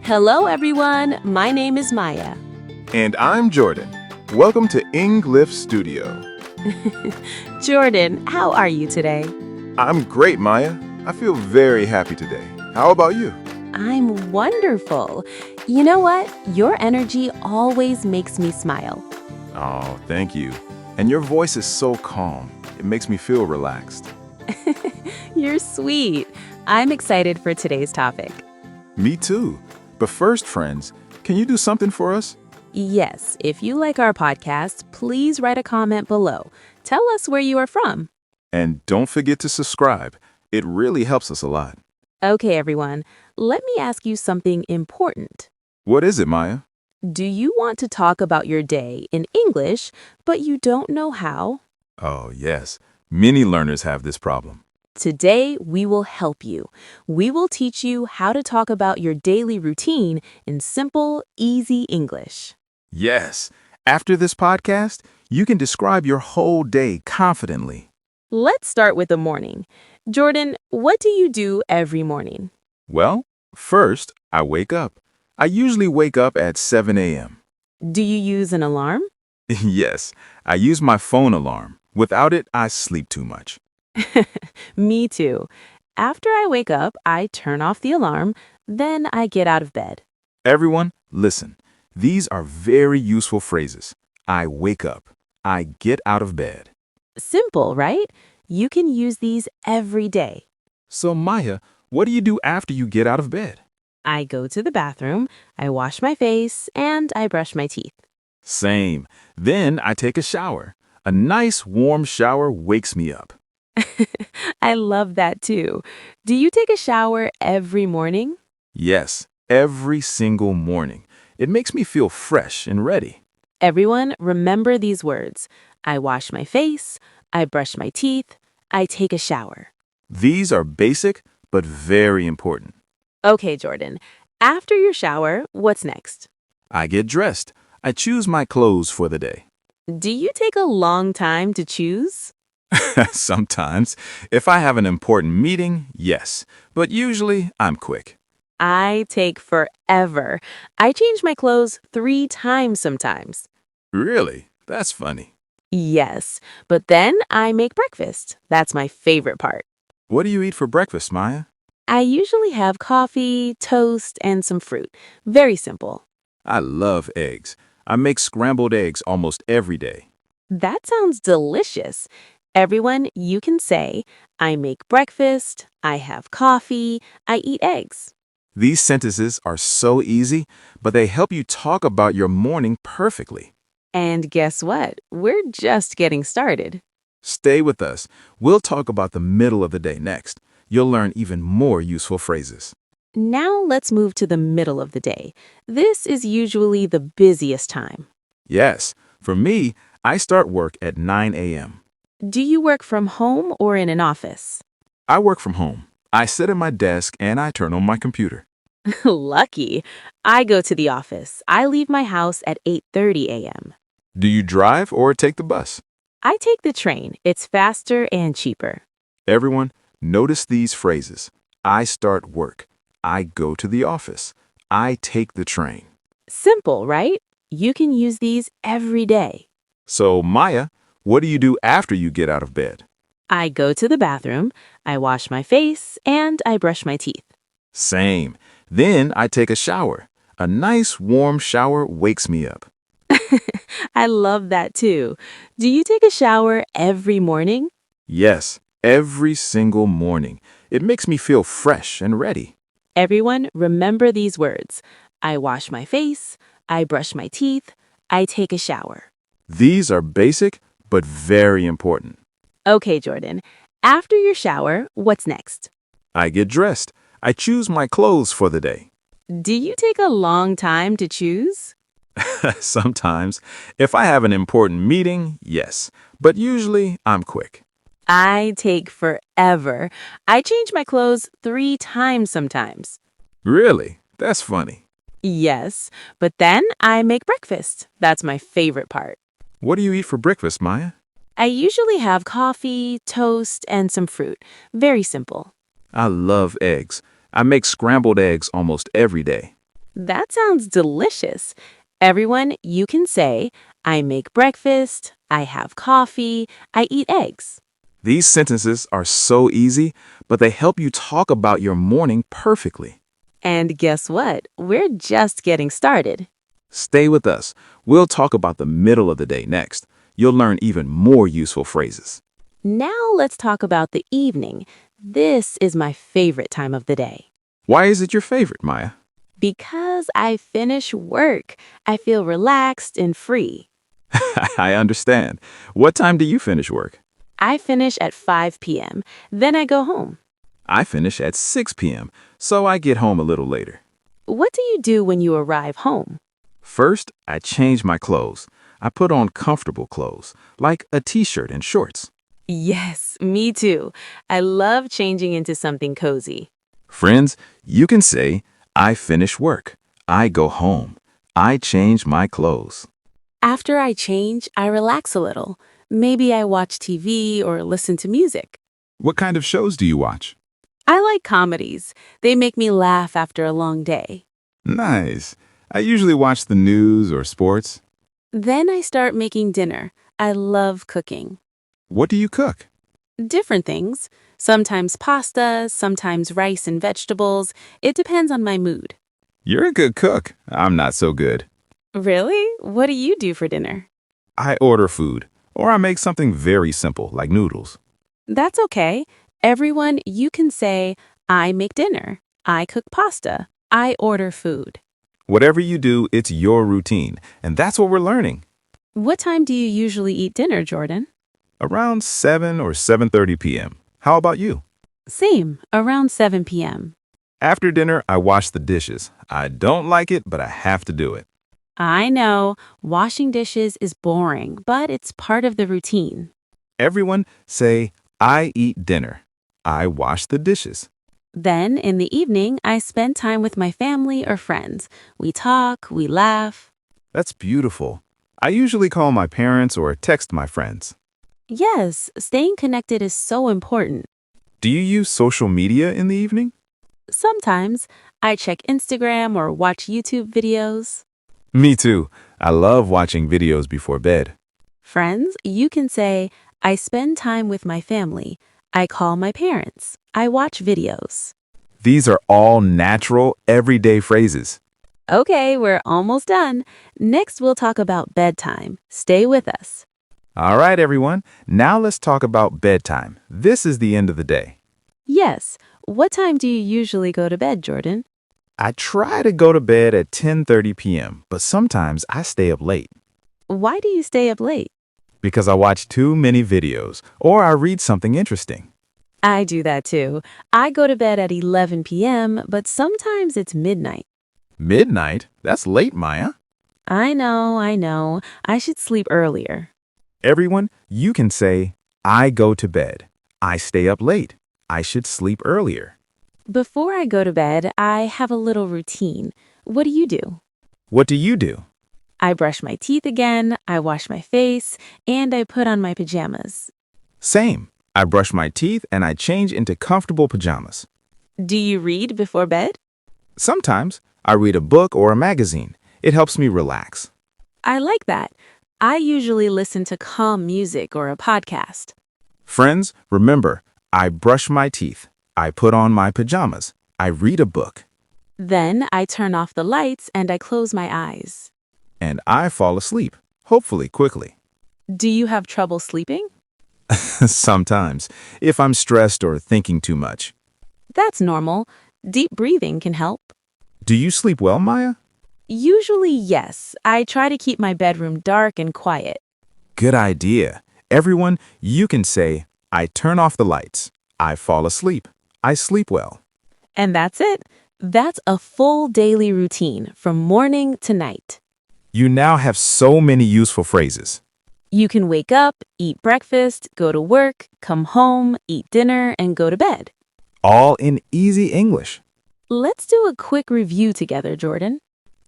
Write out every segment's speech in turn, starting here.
Hello, everyone. My name is Maya. And I'm Jordan. Welcome to English Studio. Jordan, how are you today? I'm great, Maya. I feel very happy today. How about you? I'm wonderful. You know what? Your energy always makes me smile. Oh, thank you. And your voice is so calm. It makes me feel relaxed. You're sweet. I'm excited for today's topic. Me too. But first, friends, can you do something for us? Yes, if you like our podcast, please write a comment below. Tell us where you are from. And don't forget to subscribe. It really helps us a lot. Okay, everyone, let me ask you something important. What is it, Maya? Do you want to talk about your day in English, but you don't know how? Oh, yes. Many learners have this problem. Today, we will help you. We will teach you how to talk about your daily routine in simple, easy English. Yes. After this podcast, you can describe your whole day confidently. Let's start with the morning. Jordan, what do you do every morning? Well, first, I wake up. I usually wake up at 7 a.m. Do you use an alarm? Yes, I use my phone alarm. Without it, I sleep too much. Me too. After I wake up, I turn off the alarm, then I get out of bed. Everyone, listen. These are very useful phrases. I wake up. I get out of bed. Simple, right? You can use these every day. So, Maya, what do you do after you get out of bed? I go to the bathroom, I wash my face, and I brush my teeth. Same. Then I take a shower. A nice warm shower wakes me up. I love that too. Do you take a shower every morning? Yes, every single morning. It makes me feel fresh and ready. Everyone, remember these words. I wash my face, I brush my teeth, I take a shower. These are basic, but very important. Okay, Jordan. After your shower, what's next? I get dressed. I choose my clothes for the day. Do you take a long time to choose? Sometimes. If I have an important meeting, yes. But usually, I'm quick. I take forever. I change my clothes 3 times sometimes. Really? That's funny. Yes, but then I make breakfast. That's my favorite part. What do you eat for breakfast, Maya? I usually have coffee, toast, and some fruit. Very simple. I love eggs. I make scrambled eggs almost every day. That sounds delicious. Everyone, you can say, I make breakfast, I have coffee, I eat eggs. These sentences are so easy, but they help you talk about your morning perfectly. And guess what? We're just getting started. Stay with us. We'll talk about the middle of the day next. You'll learn even more useful phrases. Now let's move to the middle of the day. This is usually the busiest time. Yes, for me, I start work at 9 a.m. Do you work from home or in an office? I work from home. I sit at my desk and I turn on my computer. Lucky. I go to the office. I leave my house at 8:30 a.m. Do you drive or take the bus? I take the train. It's faster and cheaper. Everyone, notice these phrases. I start work. I go to the office. I take the train. Simple, right? You can use these every day. So, Maya, what do you do after you get out of bed? I go to the bathroom, I wash my face, and I brush my teeth. Same. Then I take a shower. A nice warm shower wakes me up. I love that too. Do you take a shower every morning? Yes, every single morning. It makes me feel fresh and ready. Everyone, remember these words. I wash my face, I brush my teeth, I take a shower. These are basic, but very important. Okay, Jordan. After your shower, what's next? I get dressed. I choose my clothes for the day. Do you take a long time to choose? Sometimes. If I have an important meeting, yes. But usually, I'm quick. I take forever. I change my clothes 3 times sometimes. Really? That's funny. Yes, but then I make breakfast. That's my favorite part. What do you eat for breakfast, Maya? I usually have coffee, toast, and some fruit. Very simple. I love eggs. I make scrambled eggs almost every day. That sounds delicious. Everyone, you can say, I make breakfast, I have coffee, I eat eggs. These sentences are so easy, but they help you talk about your morning perfectly. And guess what? We're just getting started. Stay with us. We'll talk about the middle of the day next. You'll learn even more useful phrases. Now let's talk about the evening. This is my favorite time of the day. Why is it your favorite, Maya? Because I finish work, I feel relaxed and free. I understand. What time do you finish work? I finish at 5 p.m., then I go home. I finish at 6 p.m., so I get home a little later. What do you do when you arrive home? First, I change my clothes. I put on comfortable clothes, like a t-shirt and shorts. Yes, me too. I love changing into something cozy. Friends, you can say, I finish work. I go home. I change my clothes. After I change, I relax a little. Maybe I watch TV or listen to music. What kind of shows do you watch? I like comedies. They make me laugh after a long day. Nice. I usually watch the news or sports. Then I start making dinner. I love cooking. What do you cook? Different things. Sometimes pasta, sometimes rice and vegetables. It depends on my mood. You're a good cook. I'm not so good. Really? What do you do for dinner? I order food, or I make something very simple, like noodles. That's okay. Everyone, you can say, I make dinner. I cook pasta. I order food. Whatever you do, it's your routine, and that's what we're learning. What time do you usually eat dinner, Jordan? Around 7 or 7:30 p.m. How about you? Same, around 7 p.m. After dinner, I wash the dishes. I don't like it, but I have to do it. I know, washing dishes is boring, but it's part of the routine. Everyone say, I eat dinner. I wash the dishes. Then, in the evening, I spend time with my family or friends. We talk, we laugh. That's beautiful. I usually call my parents or text my friends. Yes, staying connected is so important. Do you use social media in the evening? Sometimes I check Instagram or watch YouTube videos. Me too. I love watching videos before bed. Friends, you can say, I spend time with my family. I call my parents. I watch videos. These are all natural, everyday phrases. Okay, we're almost done. Next, we'll talk about bedtime. Stay with us. All right, everyone. Now let's talk about bedtime. This is the end of the day. Yes, what time do you usually go to bed, Jordan? I try to go to bed at 10:30 p.m., but sometimes I stay up late Why do you stay up late? because I watch too many videos or I read something interesting. I do that too. I go to bed at 11 p.m., but sometimes it's midnight. Midnight? That's late, Maya. I know. I should sleep earlier. Everyone, you can say, I go to bed. I stay up late. I should sleep earlier. Before I go to bed, I have a little routine. What do you do? What do you do? I brush my teeth again, I wash my face, and I put on my pajamas. Same. I brush my teeth and I change into comfortable pajamas. Do you read before bed? Sometimes I read a book or a magazine. It helps me relax. I like that. I usually listen to calm music or a podcast. Friends, remember, I brush my teeth. I put on my pajamas. I read a book. Then I turn off the lights and I close my eyes. And I fall asleep, hopefully quickly. Do you have trouble sleeping? Sometimes, if I'm stressed or thinking too much. That's normal. Deep breathing can help. Do you sleep well, Maya? Usually, yes. I try to keep my bedroom dark and quiet. Good idea. Everyone, you can say, I turn off the lights. I fall asleep. I sleep well. And that's it. That's a full daily routine from morning to night. You now have so many useful phrases. You can wake up, eat breakfast, go to work, come home, eat dinner, and go to bed. All in easy English. Let's do a quick review together, Jordan.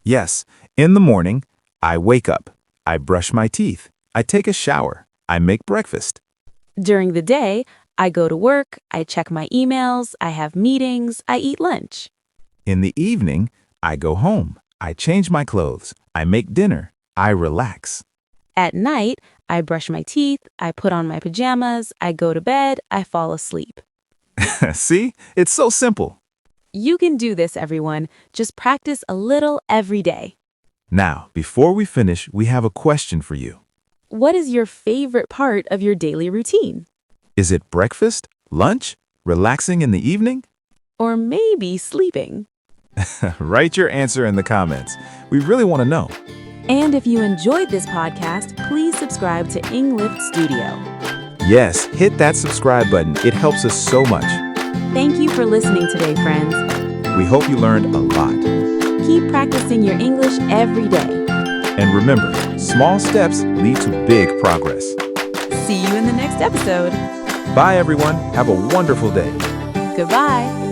Yes, in the morning, I wake up. I brush my teeth. I take a shower. I make breakfast. During the day, I go to work, I check my emails, I have meetings, I eat lunch. In the evening, I go home. I change my clothes. I make dinner. I relax. At night, I brush my teeth, I put on my pajamas, I go to bed, I fall asleep. See? It's so simple. You can do this, everyone. Just practice a little every day. Now, before we finish, we have a question for you. What is your favorite part of your daily routine? Is it breakfast, lunch, relaxing in the evening? Or maybe sleeping? Write your answer in the comments. We really want to know. And if you enjoyed this podcast, please subscribe to Englift Studio. Yes, hit that subscribe button. It helps us so much. Thank you for listening today, friends. We hope you learned a lot. Keep practicing your English every day. And remember, small steps lead to big progress. See you in the next episode. Bye, everyone. Have a wonderful day. Goodbye.